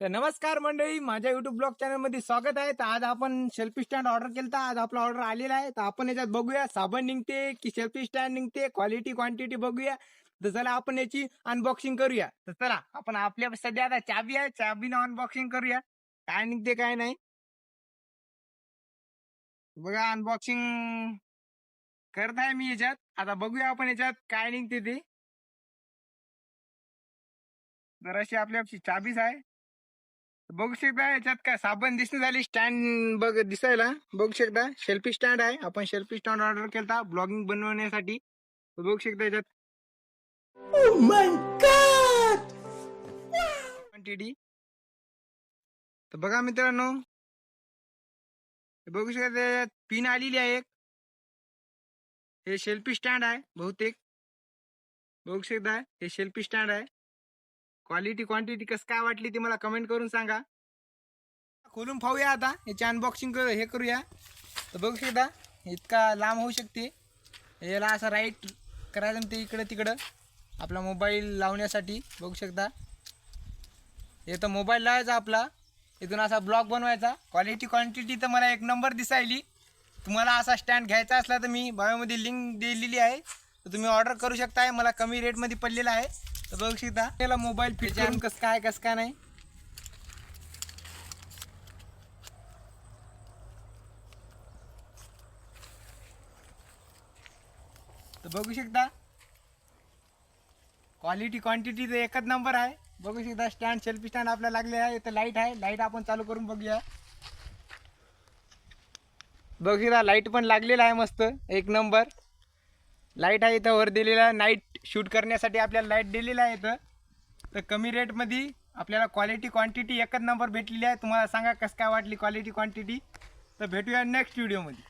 तर नमस्कार मंडळी, माझ्या युट्यूब ब्लॉग चॅनल मध्ये स्वागत आहे. तर आज आपण सेल्फी स्टँड ऑर्डर केलता. आज आपला ऑर्डर आलेला आहे. तर आपण याच्यात बघूया साबण निघते की सेल्फी स्टँड निघते, क्वालिटी क्वांटिटी बघूया. तर चला आपण याची अनबॉक्सिंग करूया. तर चला आपण आपल्या सध्या आता चाबी आहे, चाबीने अनबॉक्सिंग करूया. काय निघते काय नाही बघा. अनबॉक्सिंग करत आहे मी याच्यात. आता बघूया आपण याच्यात काय निघते ते. जराशी आपल्याशी चाबीच आहे. बघू शकता याच्यात काय साबण दिसणं झाली. स्टँड बघ दिसायला बघू शकता. सेल्फी स्टँड आहे. आपण सेल्फी स्टँड ऑर्डर केलता ब्लॉगिंग बनवण्यासाठी. बघू शकता याच्यात क्वांटिटी. तर बघा मित्रांनो, बघू शकता त्याच्यात पिन आलेली आहे एक. हे सेल्फी स्टँड आहे बहुतेक. बघू शकता हे सेल्फी स्टँड आहे. क्वालिटी क्वांटिटी कसं काय वाटली ती मला कमेंट करून सांगा. खोलून पाहूया आता याची अनबॉक्सिंग हे करूया. तर बघू शकता इतका लांब होऊ शकते. याला असं राईट करायचं ते इकडं तिकडं आपला मोबाईल लावण्यासाठी. बघू शकता हे तर मोबाईल लावायचा आपला. इथून असा ब्लॉग बनवायचा. क्वालिटी क्वांटिटी तर मला एक नंबर दिसायली. तुम्हाला असा स्टँड घ्यायचा असला तर मी बायोमध्ये लिंक दिलेली आहे, तर तुम्ही ऑर्डर करू शकताय. मला कमी रेटमध्ये पडलेला आहे. तर बघू शकता त्याला मोबाईल फिट करून कसं काय नाही. तर बघू शकता क्वालिटी क्वांटिटी तर एकच नंबर आहे. बघू शकता स्टँड सेल्फी स्टँड आपल्याला लागले आहे. इथं लाईट आहे. लाईट आपण चालू करून बघूया. बघू शकता लाईट पण लागलेला आहे मस्त एक नंबर. लाईट आहे इथं वर दिलेला. नाईट शूट करण्यासाठी आपल्याला लाईट दिलेला आहे इथं. तर कमी रेटमध्ये आपल्याला क्वालिटी क्वांटिटी एकच नंबर भेटलेली आहे. तुम्हाला सांगा कसं काय वाटली क्वालिटी क्वांटिटी. तर भेटूया नेक्स्ट व्हिडिओमध्ये.